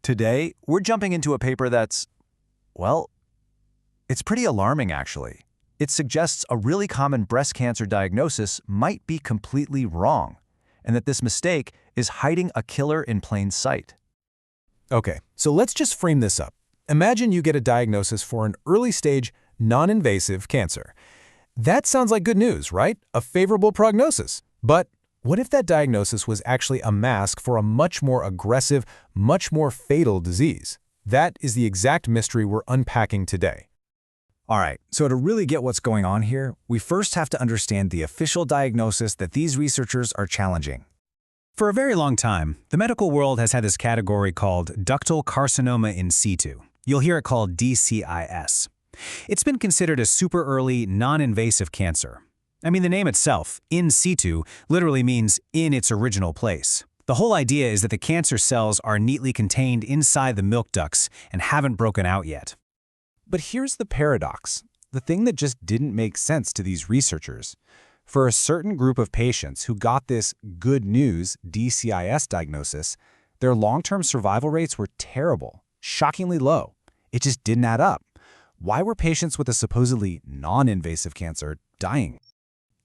Today, we're jumping into a paper that's, well, it's pretty alarming actually. It suggests a really common breast cancer diagnosis might be completely wrong, and that this mistake is hiding a killer in plain sight. Okay, so let's just frame this up. Imagine you get a diagnosis for an early-stage, non-invasive cancer. That sounds like good news, right? A favorable prognosis. But what if that diagnosis was actually a mask for a much more aggressive, much more fatal disease? That is the exact mystery we're unpacking today. All right, so to really get what's going on here, we first have to understand the official diagnosis that these researchers are challenging. For a very long time, the medical world has had this category called ductal carcinoma in situ. You'll hear it called DCIS. It's been considered a super early, non-invasive cancer. I mean, the name itself, in situ, literally means in its original place. The whole idea is that the cancer cells are neatly contained inside the milk ducts and haven't broken out yet. But here's the paradox, the thing that just didn't make sense to these researchers. For a certain group of patients who got this good news DCIS diagnosis, their long-term survival rates were terrible, shockingly low. It just didn't add up. Why were patients with a supposedly non-invasive cancer dying?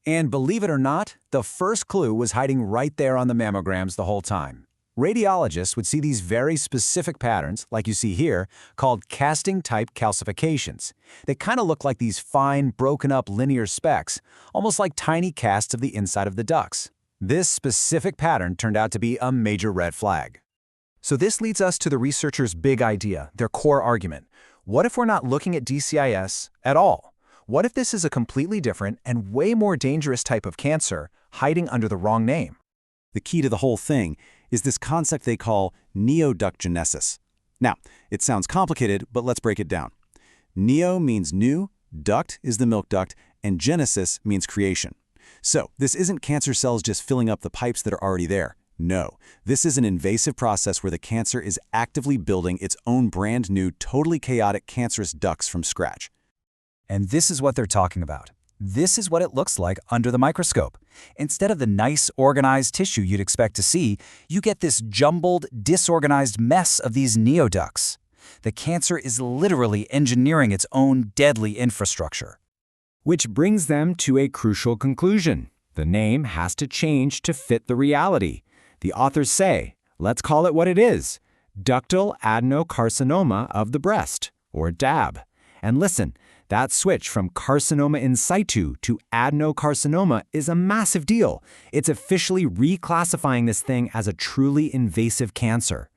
And believe it or not, the first clue was hiding right there on the mammograms the whole time. Radiologists would see these very specific patterns, like you see here, called casting-type calcifications. They kind of look like these fine, broken-up linear specks, almost like tiny casts of the inside of the ducts. This specific pattern turned out to be a major red flag. So this leads us to the researchers' big idea, their core argument. What if we're not looking at DCIS at all? What if this is a completely different and way more dangerous type of cancer hiding under the wrong name? The key to the whole thing is this concept they call neoductgenesis. Now, it sounds complicated, but let's break it down. Neo means new, duct is the milk duct, and genesis means creation. So, this isn't cancer cells just filling up the pipes that are already there. No, this is an invasive process where the cancer is actively building its own brand new, totally chaotic cancerous ducts from scratch. And this is what they're talking about. This is what it looks like under the microscope. Instead of the nice, organized tissue you'd expect to see, you get this jumbled, disorganized mess of these neoducts. The cancer is literally engineering its own deadly infrastructure. Which brings them to a crucial conclusion. The name has to change to fit the reality. The authors say, let's call it what it is, Ductal Adenocarcinoma of the breast, or DAB. And listen, that switch from carcinoma in situ to adenocarcinoma is a massive deal. It's officially reclassifying this thing as a truly invasive cancer.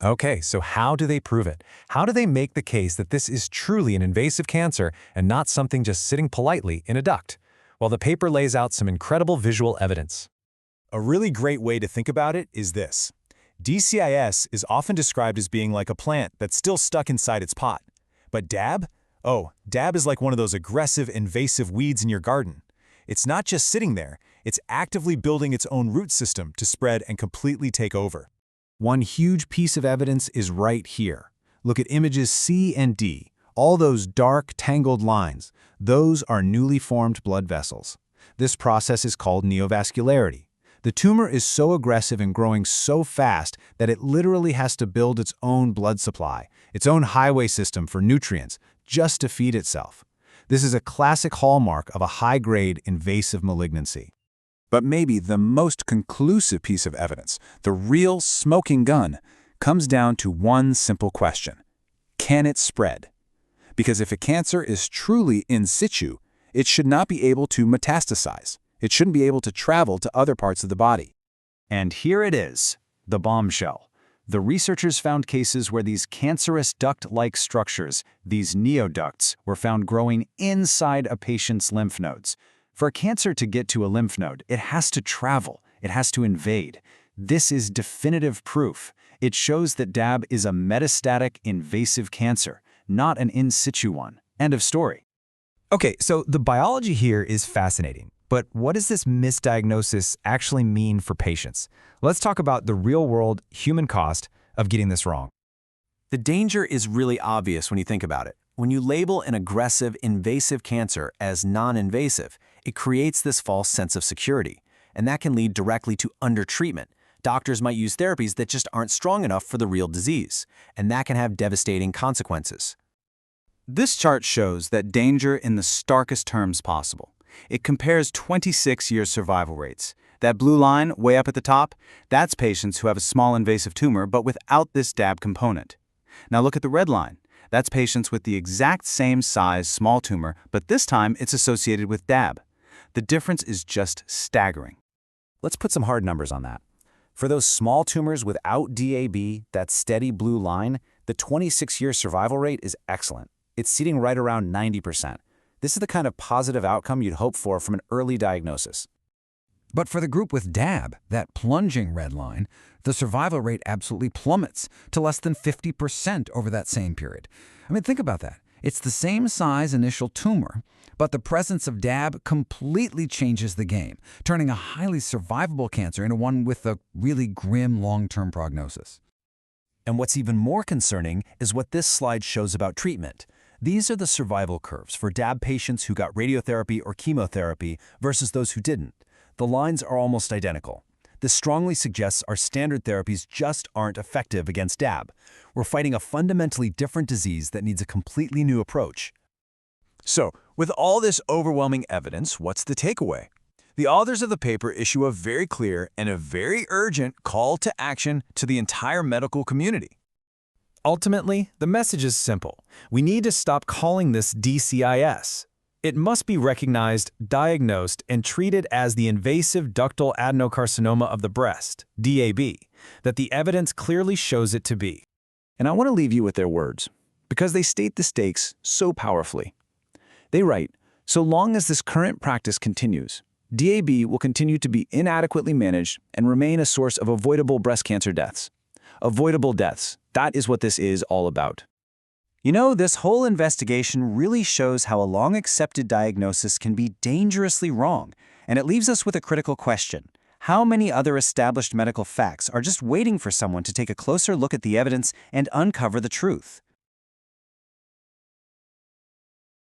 Okay, so how do they prove it? How do they make the case that this is truly an invasive cancer and not something just sitting politely in a duct? Well, the paper lays out some incredible visual evidence. A really great way to think about it is this. DCIS is often described as being like a plant that's still stuck inside its pot. But DAB? Oh, DAB is like one of those aggressive, invasive weeds in your garden. It's not just sitting there, it's actively building its own root system to spread and completely take over. One huge piece of evidence is right here. Look at images C and D. All those dark, tangled lines. Those are newly formed blood vessels. This process is called neovascularity. The tumor is so aggressive and growing so fast that it literally has to build its own blood supply, its own highway system for nutrients, just to feed itself. This is a classic hallmark of a high-grade invasive malignancy. But maybe the most conclusive piece of evidence, the real smoking gun, comes down to one simple question. Can it spread? Because if a cancer is truly in situ, it should not be able to metastasize. It shouldn't be able to travel to other parts of the body. And here it is, the bombshell. The researchers found cases where these cancerous duct-like structures, these neoducts, were found growing inside a patient's lymph nodes. For a cancer to get to a lymph node, it has to travel, it has to invade. This is definitive proof. It shows that DAB is a metastatic invasive cancer, not an in situ one. End of story. Okay, so the biology here is fascinating. But what does this misdiagnosis actually mean for patients? Let's talk about the real-world human cost of getting this wrong. The danger is really obvious when you think about it. When you label an aggressive, invasive cancer as non-invasive, it creates this false sense of security, and that can lead directly to undertreatment, Doctors might use therapies that just aren't strong enough for the real disease, and that can have devastating consequences. This chart shows that danger in the starkest terms possible. It compares 26-year survival rates. That blue line, way up at the top, that's patients who have a small invasive tumor but without this DAB component. Now look at the red line. That's patients with the exact same size small tumor, but this time it's associated with DAB. The difference is just staggering. Let's put some hard numbers on that. For those small tumors without DAB, that steady blue line, the 26-year survival rate is excellent. It's sitting right around 90%. This is the kind of positive outcome you'd hope for from an early diagnosis. But for the group with DAB, that plunging red line, the survival rate absolutely plummets to less than 50% over that same period. I mean, think about that. It's the same size initial tumor, but the presence of DAB completely changes the game, turning a highly survivable cancer into one with a really grim long-term prognosis. And what's even more concerning is what this slide shows about treatment. These are the survival curves for DAB patients who got radiotherapy or chemotherapy versus those who didn't. The lines are almost identical. This strongly suggests our standard therapies just aren't effective against DAB. We're fighting a fundamentally different disease that needs a completely new approach. So, with all this overwhelming evidence, what's the takeaway? The authors of the paper issue a very clear and a very urgent call to action to the entire medical community. Ultimately, the message is simple. We need to stop calling this DCIS. It must be recognized, diagnosed, and treated as the invasive ductal adenocarcinoma of the breast, DAB, that the evidence clearly shows it to be. And I want to leave you with their words, because they state the stakes so powerfully. They write, so long as this current practice continues, DAB will continue to be inadequately managed and remain a source of avoidable breast cancer deaths. Avoidable deaths, that is what this is all about. You know, this whole investigation really shows how a long-accepted diagnosis can be dangerously wrong, and it leaves us with a critical question. How many other established medical facts are just waiting for someone to take a closer look at the evidence and uncover the truth?